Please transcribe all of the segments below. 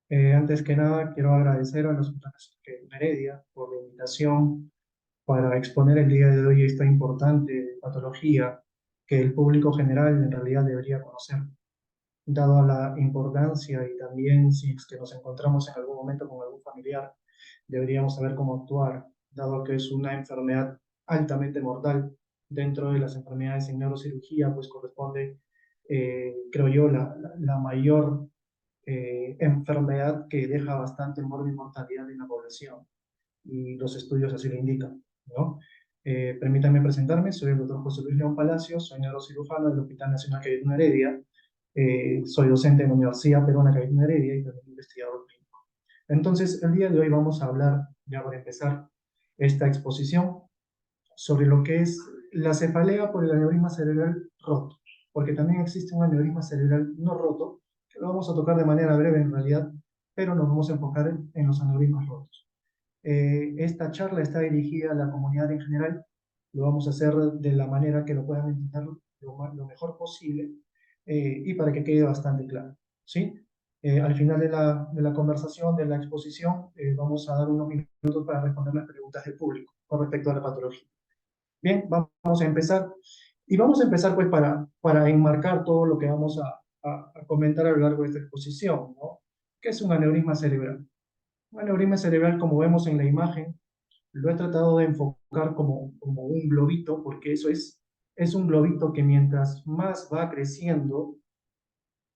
Antes que nada, quiero agradecer a los Hospitales Heredia por la invitación para exponer el día de hoy esta importante patología que el público general en realidad debería conocer, dado la importancia y también si es que nos encontramos en algún momento con algún familiar, deberíamos saber cómo actuar, dado que es una enfermedad altamente mortal. Dentro de las enfermedades en neurocirugía, pues corresponde, creo yo, la mayor enfermedad que deja bastante morbo y mortalidad en la población, y los estudios así lo indican, ¿no? Permítanme presentarme, soy el doctor José Luis León Palacios, soy neurocirujano del Hospital Nacional Cayetano Heredia, soy docente en la Universidad Peruana Cayetano Heredia y también investigador clínico. Entonces, el día de hoy vamos a hablar, ya para empezar esta exposición, sobre lo que es la cefalea por el aneurisma cerebral roto, porque también existe un aneurisma cerebral no roto, que lo vamos a tocar de manera breve en realidad, pero nos vamos a enfocar en los aneurismas rotos. Esta charla está dirigida a la comunidad en general, lo vamos a hacer de la manera que lo puedan entender lo mejor posible, y para que quede bastante claro, ¿sí? Al final de la conversación, de la exposición, vamos a dar unos minutos para responder las preguntas del público con respecto a la patología. Bien, vamos a empezar. Y vamos a empezar pues para enmarcar todo lo que vamos a comentar a lo largo de esta exposición, ¿no? ¿Qué es un aneurisma cerebral? Un aneurisma cerebral, como vemos en la imagen, lo he tratado de enfocar como un globito, porque eso es un globito que mientras más va creciendo,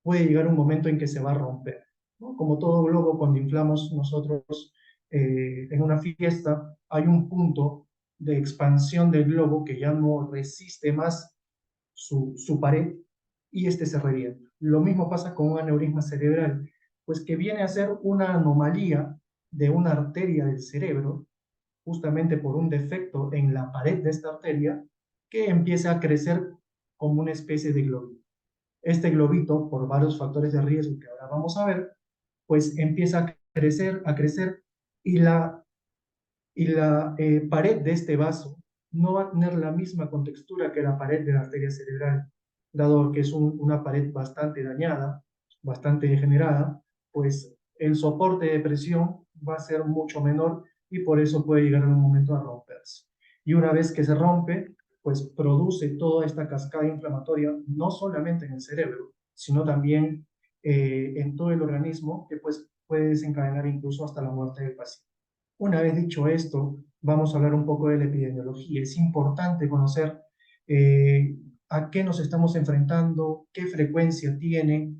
puede llegar un momento en que se va a romper, ¿no? Como todo globo, cuando inflamos nosotros en una fiesta, hay un punto de expansión del globo que ya no resiste más su pared y este se revienta. Lo mismo pasa con un aneurisma cerebral, pues que viene a ser una anomalía de una arteria del cerebro, justamente por un defecto en la pared de esta arteria, que empieza a crecer como una especie de globito. Este globito, por varios factores de riesgo que ahora vamos a ver, pues empieza a crecer, y la pared de este vaso no va a tener la misma contextura que la pared de la arteria cerebral, dado que es una pared bastante dañada, bastante degenerada, pues el soporte de presión va a ser mucho menor y por eso puede llegar en un momento a romperse. Y una vez que se rompe, pues produce toda esta cascada inflamatoria, no solamente en el cerebro, sino también en todo el organismo, que pues puede desencadenar incluso hasta la muerte del paciente. Una vez dicho esto, vamos a hablar un poco de la epidemiología. Es importante conocer eh, a qué nos estamos enfrentando, qué frecuencia tiene.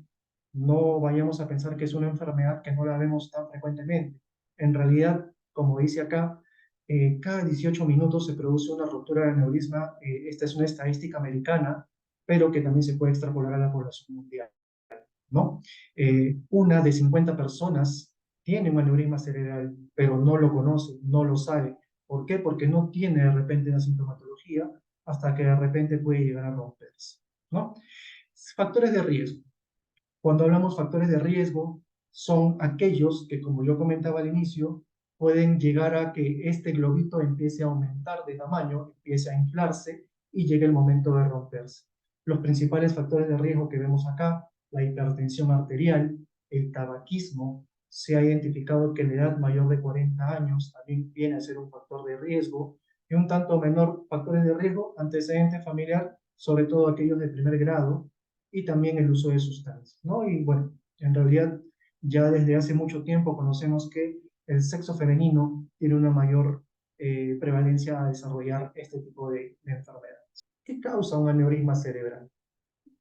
No vayamos a pensar que es una enfermedad que no la vemos tan frecuentemente. En realidad, como dice acá, cada 18 minutos se produce una ruptura de aneurisma. Esta es una estadística americana, pero que también se puede extrapolar a la población mundial, ¿no? Una de 50 personas tiene un aneurisma cerebral, pero no lo conoce, no lo sabe. ¿Por qué? Porque no tiene de repente la sintomatología hasta que de repente puede llegar a romperse, ¿no? Factores de riesgo. Cuando hablamos factores de riesgo, son aquellos que, como yo comentaba al inicio, pueden llegar a que este globito empiece a aumentar de tamaño, empiece a inflarse y llegue el momento de romperse. Los principales factores de riesgo que vemos acá: la hipertensión arterial, el tabaquismo. Se ha identificado que la edad mayor de 40 años también viene a ser un factor de riesgo, y un tanto menor factores de riesgo, antecedente familiar, sobre todo aquellos de primer grado, y también el uso de sustancias, ¿no? Y bueno, en realidad ya desde hace mucho tiempo conocemos que el sexo femenino tiene una mayor prevalencia a desarrollar este tipo de enfermedades. ¿Qué causa un aneurisma cerebral?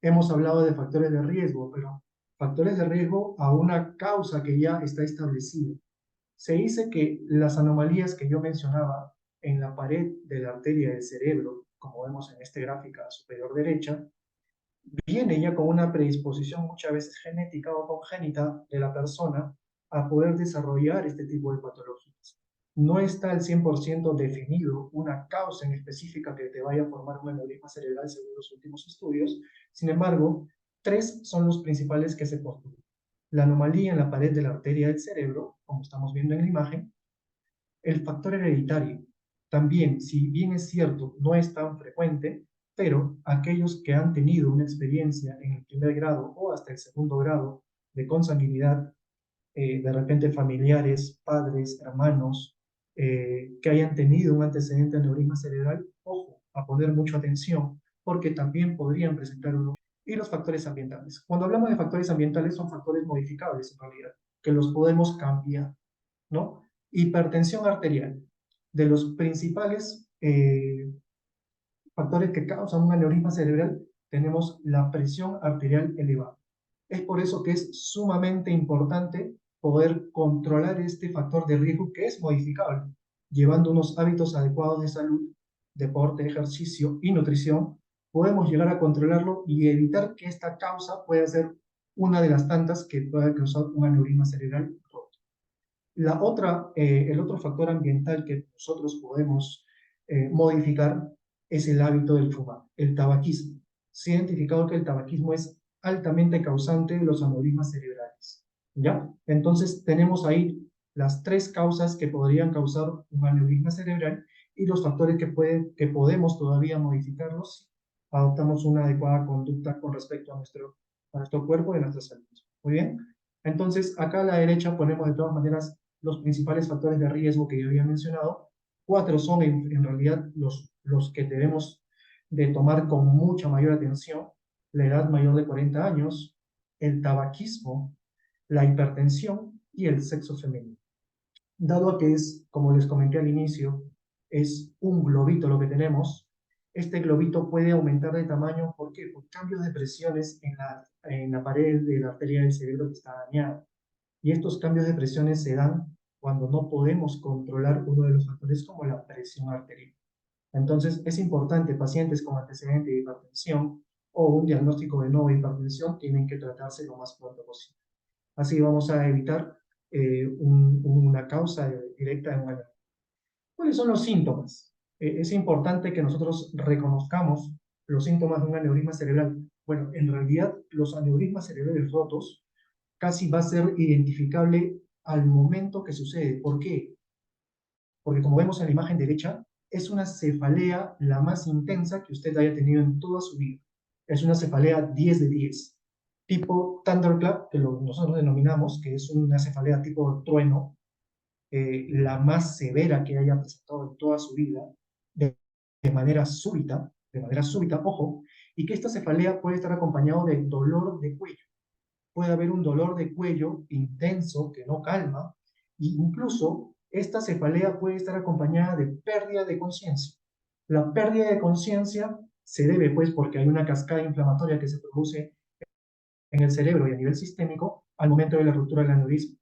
Hemos hablado de factores de riesgo, pero factores de riesgo a una causa que ya está establecida. Se dice que las anomalías que yo mencionaba en la pared de la arteria del cerebro, como vemos en esta gráfica superior derecha, viene ya con una predisposición muchas veces genética o congénita de la persona a poder desarrollar este tipo de patologías. No está al 100% definido una causa en específica que te vaya a formar un aneurisma cerebral según los últimos estudios. Sin embargo, tres son los principales que se postulan: la anomalía en la pared de la arteria del cerebro, como estamos viendo en la imagen; el factor hereditario, también, si bien es cierto, no es tan frecuente, pero aquellos que han tenido una experiencia en el primer grado o hasta el segundo grado de consanguinidad de repente familiares, padres, hermanos, que hayan tenido un antecedente de aneurisma cerebral, ojo, a poner mucha atención, porque también podrían presentar uno. Y los factores ambientales. Cuando hablamos de factores ambientales, son factores modificables en realidad, que los podemos cambiar, ¿no? Hipertensión arterial. De los principales factores que causan un aneurisma cerebral, tenemos la presión arterial elevada. Es por eso que es sumamente importante poder controlar este factor de riesgo que es modificable, llevando unos hábitos adecuados de salud, deporte, ejercicio y nutrición, podemos llegar a controlarlo y evitar que esta causa pueda ser una de las tantas que pueda causar un aneurisma cerebral roto. El otro factor ambiental que nosotros podemos modificar es el hábito del fumar, el tabaquismo. Se ha identificado que el tabaquismo es altamente causante de los aneurismas cerebrales. ¿Ya? Entonces tenemos ahí las tres causas que podrían causar un aneurisma cerebral y los factores que podemos todavía modificarlos si adoptamos una adecuada conducta con respecto a nuestro cuerpo y a nuestra salud. Muy bien. Entonces, acá a la derecha ponemos de todas maneras los principales factores de riesgo que yo había mencionado. Cuatro son en realidad los que debemos de tomar con mucha mayor atención: la edad mayor de 40 años, el tabaquismo, la hipertensión y el sexo femenino. Dado que es, como les comenté al inicio, es un globito lo que tenemos, este globito puede aumentar de tamaño. ¿Por qué? Por cambios de presiones en la pared de la arteria del cerebro que está dañada. Y estos cambios de presiones se dan cuando no podemos controlar uno de los factores como la presión arterial. Entonces, es importante, pacientes con antecedente de hipertensión o un diagnóstico de no hipertensión tienen que tratarse lo más pronto posible. Así vamos a evitar una causa directa de un aneurisma. ¿Cuáles son los síntomas? Es importante que nosotros reconozcamos los síntomas de un aneurisma cerebral. Bueno, en realidad los aneurismas cerebrales rotos casi va a ser identificable al momento que sucede. ¿Por qué? Porque como vemos en la imagen derecha, es una cefalea la más intensa que usted haya tenido en toda su vida. Es una cefalea 10 de 10, tipo thunderclap, que nosotros denominamos, que es una cefalea tipo trueno, la más severa que haya presentado en toda su vida, de manera súbita, ojo, y que esta cefalea puede estar acompañado de dolor de cuello. Puede haber un dolor de cuello intenso que no calma, e incluso esta cefalea puede estar acompañada de pérdida de conciencia. La pérdida de conciencia se debe, pues, porque hay una cascada inflamatoria que se produce en el cerebro y a nivel sistémico al momento de la ruptura del aneurisma.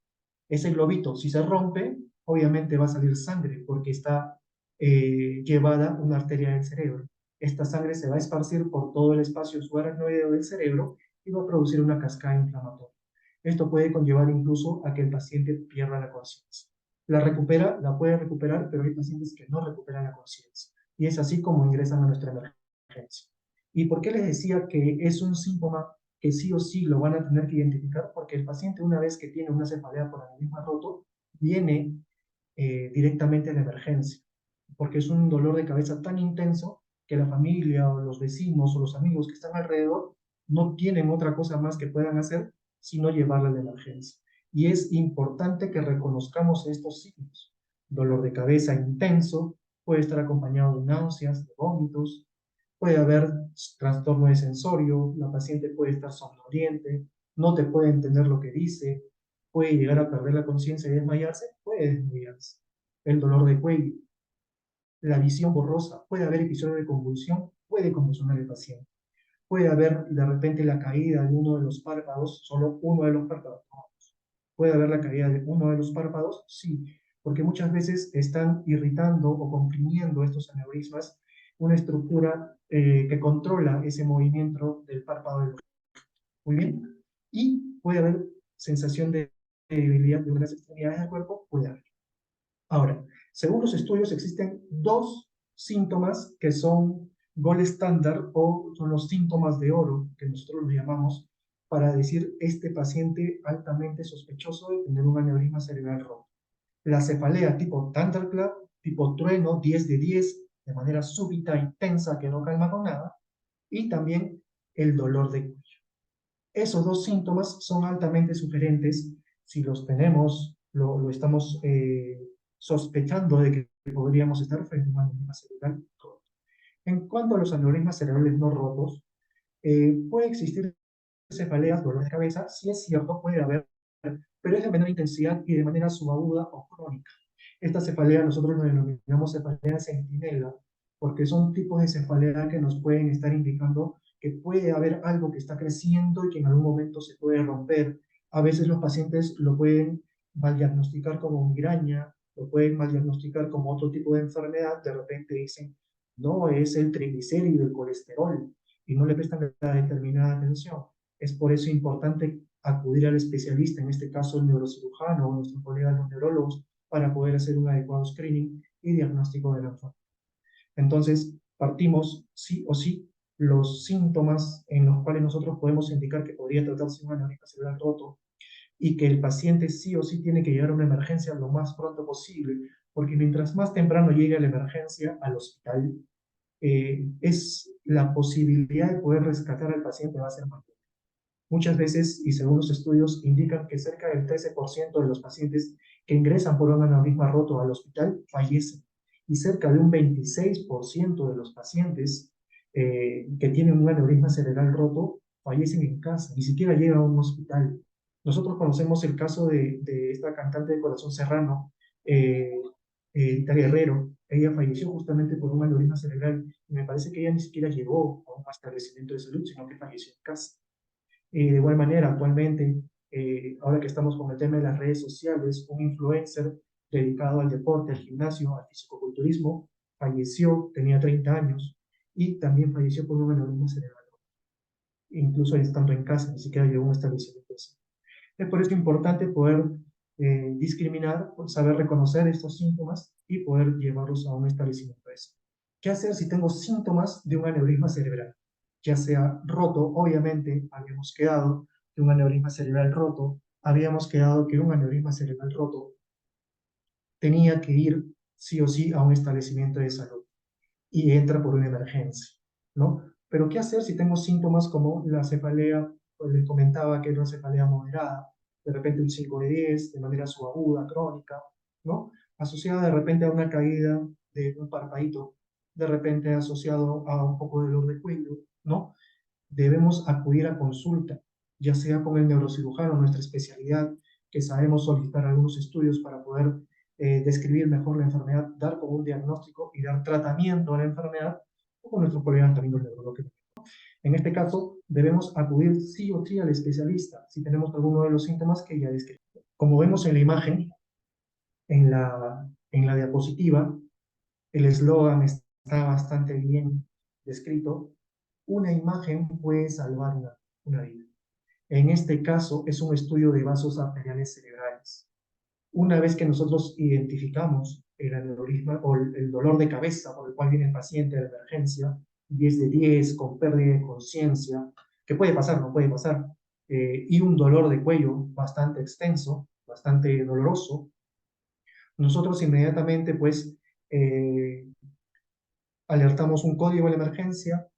Ese globito, si se rompe, obviamente va a salir sangre porque está llevada una arteria del cerebro. Esta sangre se va a esparcir por todo el espacio subaracnoideo del cerebro y va a producir una cascada inflamatoria. Esto puede conllevar incluso a que el paciente pierda la conciencia. La puede recuperar, pero hay pacientes que no recuperan la conciencia. Y es así como ingresan a nuestra emergencia. ¿Y por qué les decía que es un síntoma que sí o sí lo van a tener que identificar? Porque el paciente, una vez que tiene una cefalea por aneurisma roto, viene directamente a la emergencia, porque es un dolor de cabeza tan intenso que la familia o los vecinos o los amigos que están alrededor no tienen otra cosa más que puedan hacer sino llevarla a la emergencia. Y es importante que reconozcamos estos signos. Dolor de cabeza intenso, puede estar acompañado de náuseas, de vómitos, puede haber trastorno de sensorio, la paciente puede estar somnoliente, no te puede entender lo que dice, puede llegar a perder la conciencia y desmayarse, puede desmayarse. El dolor de cuello, la visión borrosa, puede haber episodio de convulsión, puede convulsionar el paciente. Puede haber de repente la caída de uno de los párpados, solo uno de los párpados. Puede haber la caída de uno de los párpados, sí, porque muchas veces están irritando o comprimiendo estos aneurismas una estructura que controla ese movimiento del párpado del ojo. Muy bien. Y puede haber sensación de debilidad de unas extremidades del cuerpo, puede haber. Ahora, según los estudios, existen dos síntomas que son gold estándar o son los síntomas de oro, que nosotros los llamamos, para decir este paciente altamente sospechoso de tener un aneurisma cerebral roto. La cefalea tipo thunderclap, tipo trueno, 10 de 10, de manera súbita, intensa, que no calma con nada, y también el dolor de cuello. Esos dos síntomas son altamente sugerentes si los tenemos, lo estamos sospechando de que podríamos estar frente a un aneurisma cerebral roto. En cuanto a los aneurismas cerebrales no rotos, puede existir cefaleas, dolor de cabeza, sí es cierto, puede haber, pero es de menor intensidad y de manera subaguda o crónica. Esta cefalea nosotros lo denominamos cefalea centinela, porque son tipos de cefalea que nos pueden estar indicando que puede haber algo que está creciendo y que en algún momento se puede romper. A veces los pacientes lo pueden mal diagnosticar como migraña, lo pueden mal diagnosticar como otro tipo de enfermedad, de repente dicen, no, es el triglicérido, el colesterol, y no le prestan la determinada atención. Es por eso importante acudir al especialista, en este caso el neurocirujano o nuestros colegas los neurólogos, para poder hacer un adecuado screening y diagnóstico de la enfermedad. Entonces, partimos sí o sí los síntomas en los cuales nosotros podemos indicar que podría tratarse un aneurisma cerebral roto y que el paciente sí o sí tiene que llegar a una emergencia lo más pronto posible, porque mientras más temprano llegue a la emergencia, al hospital, es la posibilidad de poder rescatar al paciente va a ser mayor. Muchas veces, y según los estudios, indican que cerca del 13% de los pacientes que ingresan por un aneurisma roto al hospital fallecen, y cerca de un 26% de los pacientes que tienen un aneurisma cerebral roto fallecen en casa, ni siquiera llegan a un hospital. Nosotros conocemos el caso de esta cantante de corazón serrano, Rita Guerrero. Ella falleció justamente por un aneurisma cerebral, y me parece que ella ni siquiera llegó a un establecimiento de salud, sino que falleció en casa. De igual manera, actualmente, ahora que estamos con el tema de las redes sociales, un influencer dedicado al deporte, al gimnasio, al fisicoculturismo, falleció, tenía 30 años, y también falleció por un aneurisma cerebral, incluso estando en casa, ni siquiera llegó a un establecimiento de salud. Es por eso importante poder discriminar, saber reconocer estos síntomas y poder llevarlos a un establecimiento de salud. ¿Qué hacer si tengo síntomas de un aneurisma cerebral? Ya sea roto, obviamente habíamos quedado que un aneurisma cerebral roto, habíamos quedado que un aneurisma cerebral roto tenía que ir sí o sí a un establecimiento de salud y entra por una emergencia, ¿no? Pero ¿qué hacer si tengo síntomas como la cefalea? Pues les comentaba que era una cefalea moderada, de repente un 5 de 10, de manera subaguda, crónica, ¿no? Asociada de repente a una caída de un parpadito, de repente asociado a un poco de dolor de cuello, ¿no? Debemos acudir a consulta, ya sea con el neurocirujano, nuestra especialidad, que sabemos solicitar algunos estudios para poder describir mejor la enfermedad, dar como un diagnóstico y dar tratamiento a la enfermedad, o con nuestros colegas también los neurólogos. En este caso, debemos acudir sí o sí al especialista si tenemos alguno de los síntomas que ya describí. Como vemos en la imagen, en la diapositiva, el eslogan está bastante bien descrito. Una imagen puede salvar una vida. En este caso, es un estudio de vasos arteriales cerebrales. Una vez que nosotros identificamos el aneurisma o el dolor de cabeza por el cual viene el paciente a la emergencia, 10 de 10, con pérdida de conciencia, que puede pasar, no puede pasar, y un dolor de cuello bastante extenso, bastante doloroso, nosotros inmediatamente pues alertamos un código de la emergencia,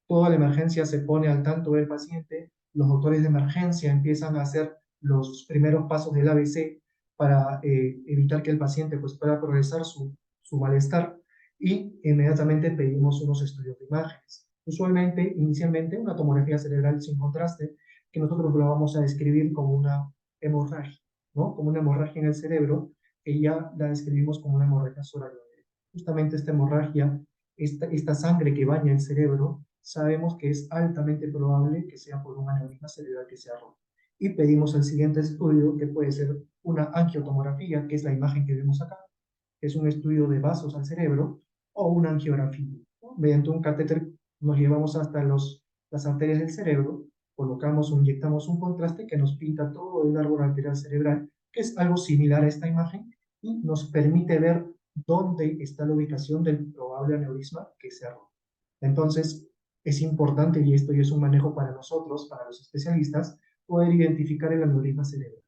toda la emergencia se pone al tanto del paciente, los doctores de emergencia empiezan a hacer los primeros pasos del ABC para evitar que el paciente pues, pueda progresar su malestar, y inmediatamente pedimos unos estudios de imágenes. Usualmente, inicialmente, una tomografía cerebral sin contraste, que nosotros lo vamos a describir como una hemorragia, ¿no? Como una hemorragia en el cerebro, que ya la describimos como una hemorragia cerebral. Justamente esta hemorragia, esta sangre que baña el cerebro, sabemos que es altamente probable que sea por un aneurisma cerebral que se ha roto. Y pedimos el siguiente estudio, que puede ser una angiotomografía, que es la imagen que vemos acá, que es un estudio de vasos al cerebro, o una angiografía, ¿no? Mediante un catéter nos llevamos hasta las arterias del cerebro, colocamos o inyectamos un contraste que nos pinta todo el árbol arterial cerebral, que es algo similar a esta imagen, y nos permite ver dónde está la ubicación del probable aneurisma que se ha roto. Entonces, es importante, y esto ya es un manejo para nosotros, para los especialistas, poder identificar el aneurisma cerebral.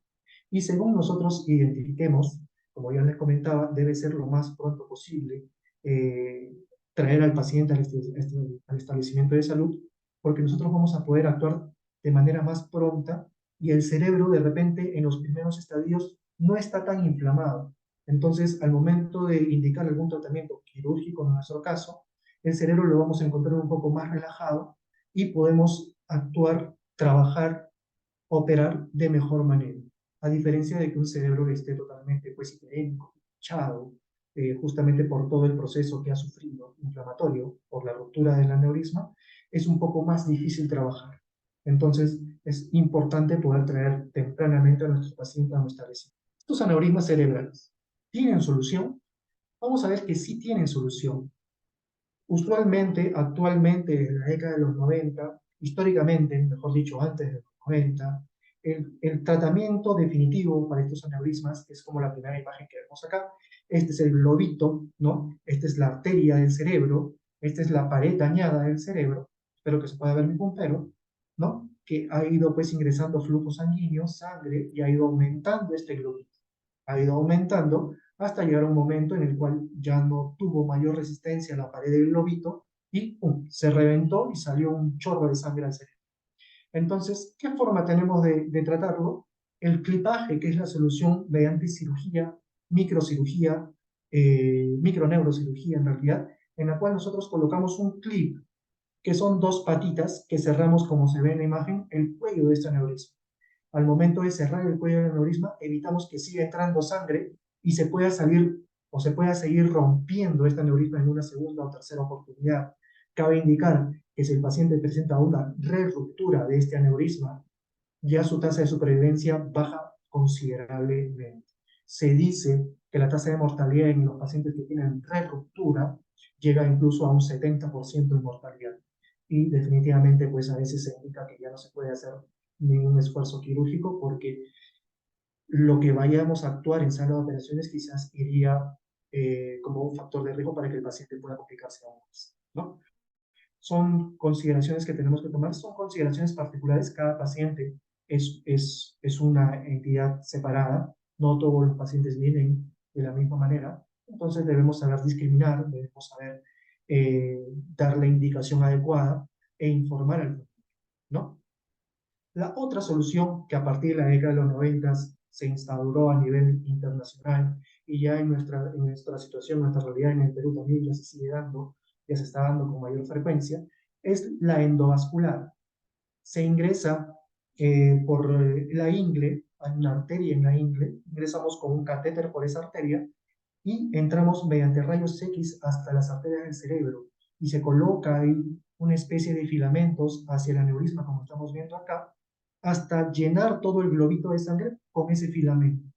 Y según nosotros identifiquemos, como ya les comentaba, debe ser lo más pronto posible eh, traer al paciente al establecimiento de salud, porque nosotros vamos a poder actuar de manera más pronta y el cerebro de repente en los primeros estadios no está tan inflamado. Entonces, al momento de indicar algún tratamiento quirúrgico en nuestro caso, el cerebro lo vamos a encontrar un poco más relajado y podemos actuar, trabajar, operar de mejor manera. A diferencia de que un cerebro esté totalmente pues hiperémico, hinchado, justamente por todo el proceso que ha sufrido inflamatorio por la ruptura del aneurisma, es un poco más difícil trabajar. Entonces, es importante poder traer tempranamente a nuestros pacientes a nuestra vecina. Estos aneurismas cerebrales, ¿tienen solución? Vamos a ver que sí tienen solución. Usualmente, actualmente, en la década de los 90, históricamente, mejor dicho, antes de los 90, el tratamiento definitivo para estos aneurismas es como la primera imagen que vemos acá. Este es el globito, ¿no? Esta es la arteria del cerebro, esta es la pared dañada del cerebro, espero que se pueda ver mi puntero, ¿no? Que ha ido pues ingresando flujo sanguíneo, sangre, y ha ido aumentando este globito. Ha ido aumentando hasta llegar a un momento en el cual ya no tuvo mayor resistencia a la pared del globito y ¡pum!, se reventó y salió un chorro de sangre al cerebro. Entonces, ¿qué forma tenemos de tratarlo? El clipaje, que es la solución mediante cirugía, microcirugía, microneurocirugía en realidad, en la cual nosotros colocamos un clip, que son dos patitas que cerramos, como se ve en la imagen, el cuello de este aneurisma. Al momento de cerrar el cuello del aneurisma, evitamos que siga entrando sangre y se pueda salir o se pueda seguir rompiendo este aneurisma en una segunda o tercera oportunidad. Cabe indicar que si el paciente presenta una reruptura de este aneurisma, ya su tasa de supervivencia baja considerablemente. Se dice que la tasa de mortalidad en los pacientes que tienen reruptura llega incluso a un 70% de mortalidad. Y definitivamente, pues a veces se indica que ya no se puede hacer ningún esfuerzo quirúrgico porque lo que vayamos a actuar en sala de operaciones quizás iría como un factor de riesgo para que el paciente pueda complicarse aún más, ¿no? Son consideraciones que tenemos que tomar, son consideraciones particulares, cada paciente es una entidad separada, no todos los pacientes vienen de la misma manera, entonces debemos saber discriminar, debemos saber dar la indicación adecuada e informar al paciente, ¿no? La otra solución que a partir de la década de los 90 se instauró a nivel internacional y ya en nuestra situación, nuestra realidad en el Perú también ya se sigue dando, ya se está dando con mayor frecuencia, es la endovascular. Se ingresa por la ingle, hay una arteria en la ingle, ingresamos con un catéter por esa arteria y entramos mediante rayos X hasta las arterias del cerebro y se coloca ahí una especie de filamentos hacia el aneurisma, como estamos viendo acá, hasta llenar todo el globito de sangre con ese filamento.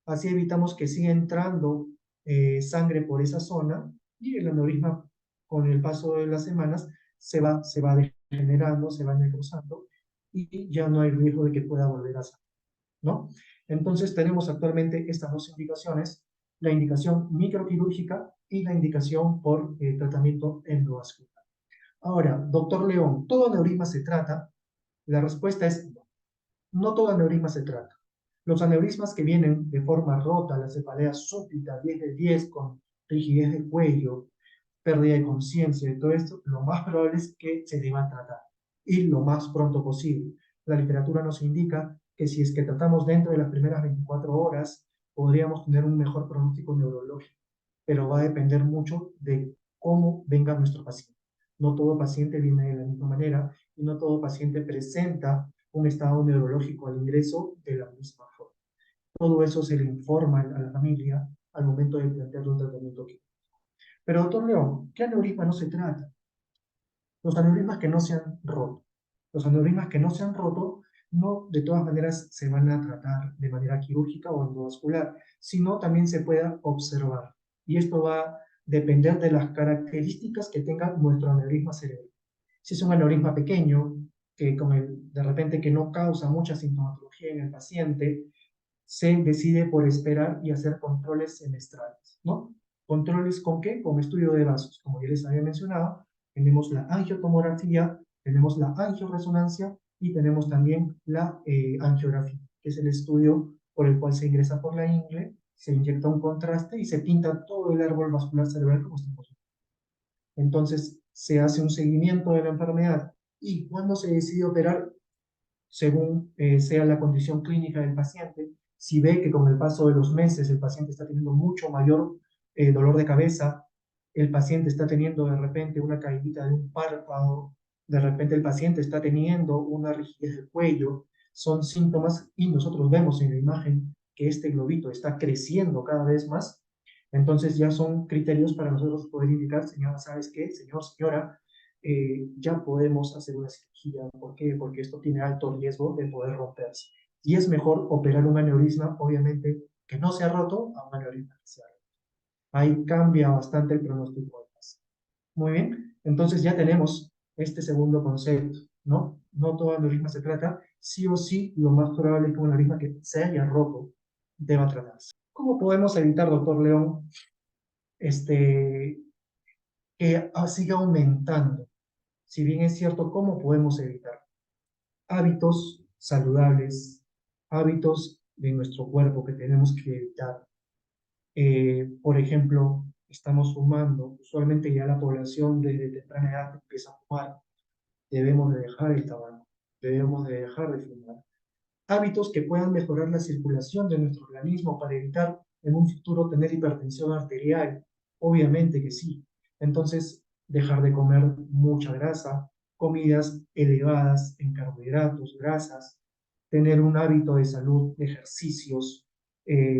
Así evitamos que siga entrando sangre por esa zona y el aneurisma, con el paso de las semanas, se va degenerando, se va necrosando y ya no hay riesgo de que pueda volver a salir, ¿no? Entonces tenemos actualmente estas dos indicaciones, la indicación microquirúrgica y la indicación por tratamiento endovascular. Ahora, doctor León, ¿todo aneurisma se trata? La respuesta es no. No todo aneurisma se trata. Los aneurismas que vienen de forma rota, la cefalea súbita, 10 de 10, con rigidez de cuello, pérdida de conciencia y todo esto, lo más probable es que se deban tratar y lo más pronto posible. La literatura nos indica que si es que tratamos dentro de las primeras 24 horas, podríamos tener un mejor pronóstico neurológico, pero va a depender mucho de cómo venga nuestro paciente. No todo paciente viene de la misma manera y no todo paciente presenta un estado neurológico al ingreso de la misma forma. Todo eso se le informa a la familia al momento de plantear un tratamiento químico. Pero, doctor León, ¿qué aneurisma no se trata? Los aneurismas que no se han roto. Los aneurismas que no se han roto no de todas maneras se van a tratar de manera quirúrgica o endovascular, sino también se pueda observar. Y esto va a depender de las características que tenga nuestro aneurisma cerebral. Si es un aneurisma pequeño, que de repente que no causa mucha sintomatología en el paciente, se decide por esperar y hacer controles semestrales, ¿no? ¿Controles con qué? Con estudio de vasos. Como ya les había mencionado, tenemos la angiotomografía, tenemos la angioresonancia y tenemos también la angiografía, que es el estudio por el cual se ingresa por la ingle, se inyecta un contraste y se pinta todo el árbol vascular cerebral como estamos viendo. Entonces, se hace un seguimiento de la enfermedad y cuando se decide operar, según sea la condición clínica del paciente. Si ve que con el paso de los meses el paciente está teniendo mucho mayor dolor de cabeza, el paciente está teniendo de repente una caída de un párpado, de repente el paciente está teniendo una rigidez del cuello, son síntomas y nosotros vemos en la imagen que este globito está creciendo cada vez más, entonces ya son criterios para nosotros poder indicar, señora, ¿sabes qué? Señor, señora, ya podemos hacer una cirugía. ¿Por qué? Porque esto tiene alto riesgo de poder romperse. Y es mejor operar un aneurisma, obviamente, que no se ha roto, a un aneurisma que se ha roto. Ahí cambia bastante el pronóstico del paciente. Muy bien, entonces ya tenemos este segundo concepto, ¿no? No todo aneurisma se trata, sí o sí, lo más probable es que un aneurisma que se haya roto deba tratarse. ¿Cómo podemos evitar, doctor León, que siga aumentando? Si bien es cierto, ¿cómo podemos evitar? Hábitos saludables, hábitos de nuestro cuerpo que tenemos que evitar. Por ejemplo, estamos fumando, usualmente ya la población desde temprana edad empieza a fumar, debemos de dejar el tabaco, debemos de dejar de fumar. Hábitos que puedan mejorar la circulación de nuestro organismo para evitar en un futuro tener hipertensión arterial, obviamente que sí. Entonces, dejar de comer mucha grasa, comidas elevadas en carbohidratos, grasas, tener un hábito de salud, de ejercicios,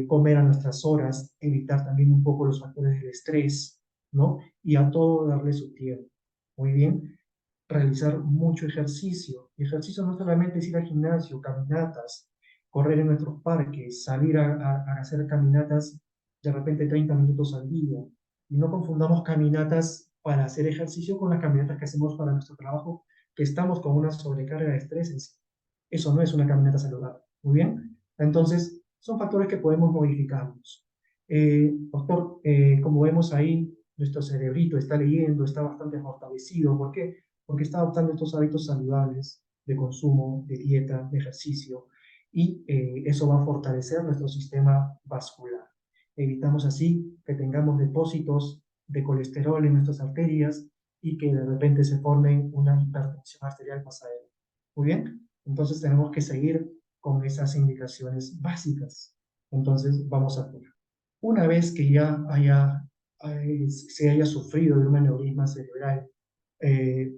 comer a nuestras horas, evitar también un poco los factores del estrés, ¿no? Y a todo darle su tiempo. Muy bien, realizar mucho ejercicio. Y ejercicio no solamente es ir al gimnasio, caminatas, correr en nuestros parques, salir a hacer caminatas de repente 30 minutos al día. Y no confundamos caminatas para hacer ejercicio con las caminatas que hacemos para nuestro trabajo, que estamos con una sobrecarga de estrés en sí. Eso no es una caminata saludable. Muy bien. Entonces, son factores que podemos modificarlos. Doctor, como vemos ahí, nuestro cerebrito está leyendo, está bastante fortalecido. ¿Por qué? Porque está adoptando estos hábitos saludables de consumo, de dieta, de ejercicio, y eso va a fortalecer nuestro sistema vascular. Evitamos así que tengamos depósitos de colesterol en nuestras arterias y que de repente se forme una hipertensión arterial pasajera. Muy bien, entonces tenemos que seguir con esas indicaciones básicas. Entonces vamos a ver. Una vez que ya se haya sufrido de un aneurisma cerebral,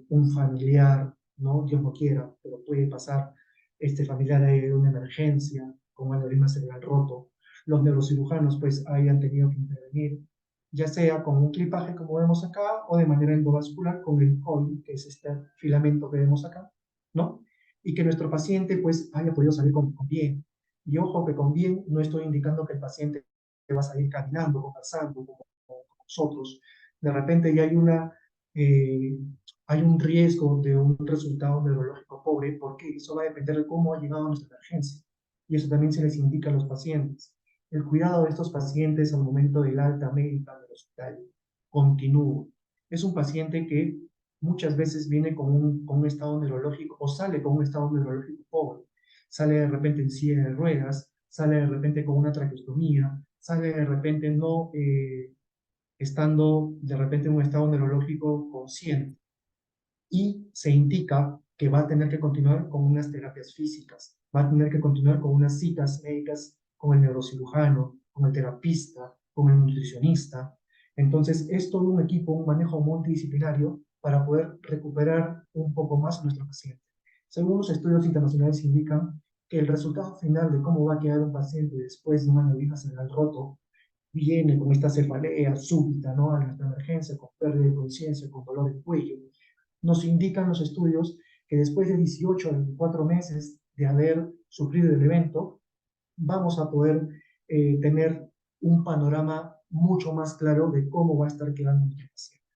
un familiar, ¿no? Dios no quiera, pero puede pasar, este familiar haya de una emergencia con un aneurisma cerebral roto, los neurocirujanos pues hayan tenido que intervenir, ya sea con un clipaje como vemos acá o de manera endovascular con el COIL, que es este filamento que vemos acá, ¿no? Y que nuestro paciente pues haya podido salir con bien. Y ojo que con bien no estoy indicando que el paciente va a salir caminando, conversando como nosotros. De repente ya eh, hay un riesgo de un resultado neurológico pobre, porque eso va a depender de cómo ha llegado a nuestra emergencia. Y eso también se les indica a los pacientes. El cuidado de estos pacientes al momento del alta médica del hospital continúa. Es un paciente que muchas veces viene con un estado neurológico o sale con un estado neurológico pobre. Sale de repente en silla de ruedas, sale de repente con una traqueostomía, sale de repente no estando de repente en un estado neurológico consciente y se indica que va a tener que continuar con unas terapias físicas, va a tener que continuar con unas citas médicas con el neurocirujano, con el terapista, con el nutricionista. Entonces, es todo un equipo, un manejo multidisciplinario para poder recuperar un poco más a nuestro paciente. Según los estudios internacionales indican que el resultado final de cómo va a quedar un paciente después de una aneurisma cerebral roto viene con esta cefalea súbita, ¿no? A nuestra emergencia, con pérdida de conciencia, con dolor de cuello. Nos indican los estudios que después de 18 a 24 meses de haber sufrido el evento, vamos a poder tener un panorama mucho más claro de cómo va a estar quedando nuestro paciente.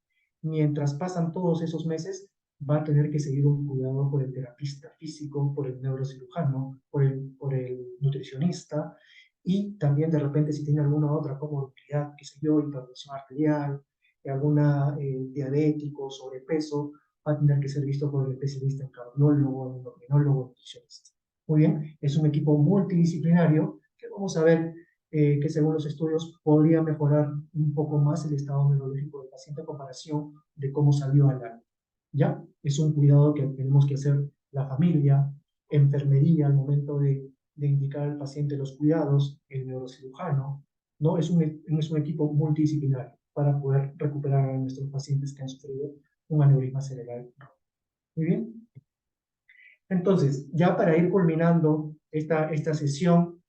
Mientras pasan todos esos meses, va a tener que seguir un cuidado por el terapista físico, por el neurocirujano, por el nutricionista, y también de repente si tiene alguna otra comorbilidad, qué sé yo, hipertensión arterial, alguna diabético, sobrepeso, va a tener que ser visto por el especialista en cardiólogo, endocrinólogo, nutricionista. Muy bien, es un equipo multidisciplinario que vamos a ver que según los estudios podría mejorar un poco más el estado neurológico del paciente a comparación de cómo salió al año. ¿Ya? Es un cuidado que tenemos que hacer la familia, enfermería al momento de indicar al paciente los cuidados, el neurocirujano, ¿no? Es un equipo multidisciplinario para poder recuperar a nuestros pacientes que han sufrido un aneurisma cerebral. Muy bien. Entonces, ya para ir culminando esta sesión,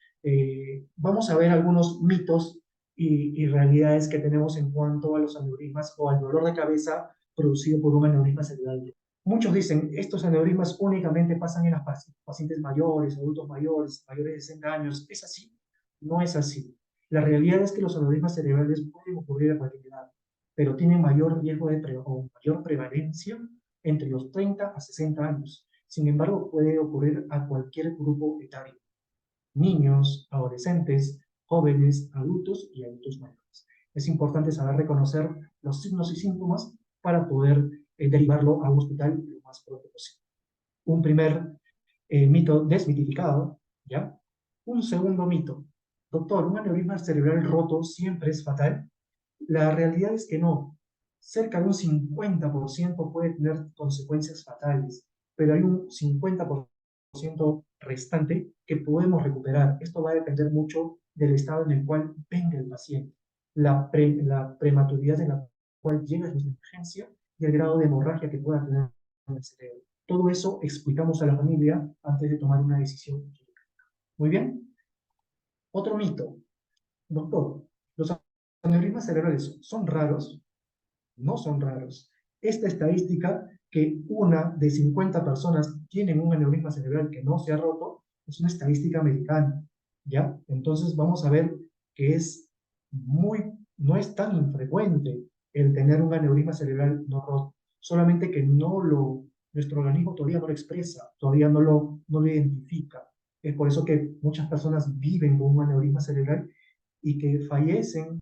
vamos a ver algunos mitos y realidades que tenemos en cuanto a los aneurismas o al dolor de cabeza producido por un aneurisma cerebral. Muchos dicen, estos aneurismas únicamente pasan en las pacientes mayores, adultos mayores, mayores de 60 años. ¿Es así? No es así. La realidad es que los aneurismas cerebrales pueden ocurrir a cualquier edad, pero tienen mayor riesgo o mayor prevalencia entre los 30 a 60 años. Sin embargo, puede ocurrir a cualquier grupo etario: niños, adolescentes, jóvenes, adultos y adultos mayores. Es importante saber reconocer los signos y síntomas para poder derivarlo a un hospital lo más pronto posible. Un primer mito desmitificado, ¿ya? Un segundo mito: doctor, ¿un aneurisma cerebral roto siempre es fatal? La realidad es que no. Cerca de un 50% puede tener consecuencias fatales, pero hay un 50% restante que podemos recuperar. Esto va a depender mucho del estado en el cual venga el paciente, la prematuridad en la cual llega a la emergencia y el grado de hemorragia que pueda tener en el cerebro. Todo eso explicamos a la familia antes de tomar una decisión. Muy bien. Otro mito: doctor, ¿los aneurismas cerebrales son raros? No son raros. Esta estadística, que una de 50 personas tienen un aneurisma cerebral que no se ha roto, es una estadística americana, ¿ya? Entonces vamos a ver que no es tan infrecuente el tener un aneurisma cerebral no roto, solamente que nuestro organismo todavía no lo expresa, todavía no lo identifica. Es por eso que muchas personas viven con un aneurisma cerebral y que fallecen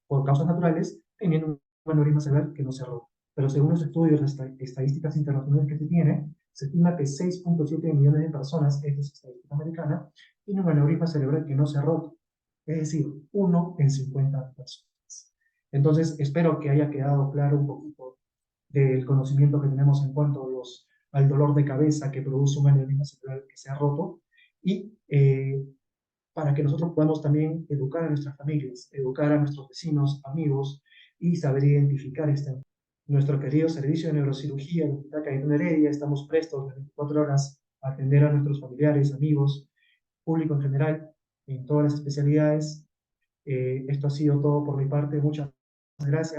por causas naturales teniendo un aneurisma cerebral que no se ha roto. Pero según los estudios, las estadísticas internacionales que se tiene, se estima que 6.7 millones de personas, esta es estadística americana, tienen un aneurisma cerebral que no se ha roto. Es decir, 1 en 50 personas. Entonces, espero que haya quedado claro un poquito del conocimiento que tenemos en cuanto al dolor de cabeza que produce un aneurisma cerebral que se ha roto, y para que nosotros podamos también educar a nuestras familias, educar a nuestros vecinos, amigos, y saber identificar nuestro querido servicio de neurocirugía, el Hospital Cayetano Heredia. Estamos prestos las 24 horas a atender a nuestros familiares, amigos, público en general, en todas las especialidades. Esto ha sido todo por mi parte. Muchas gracias.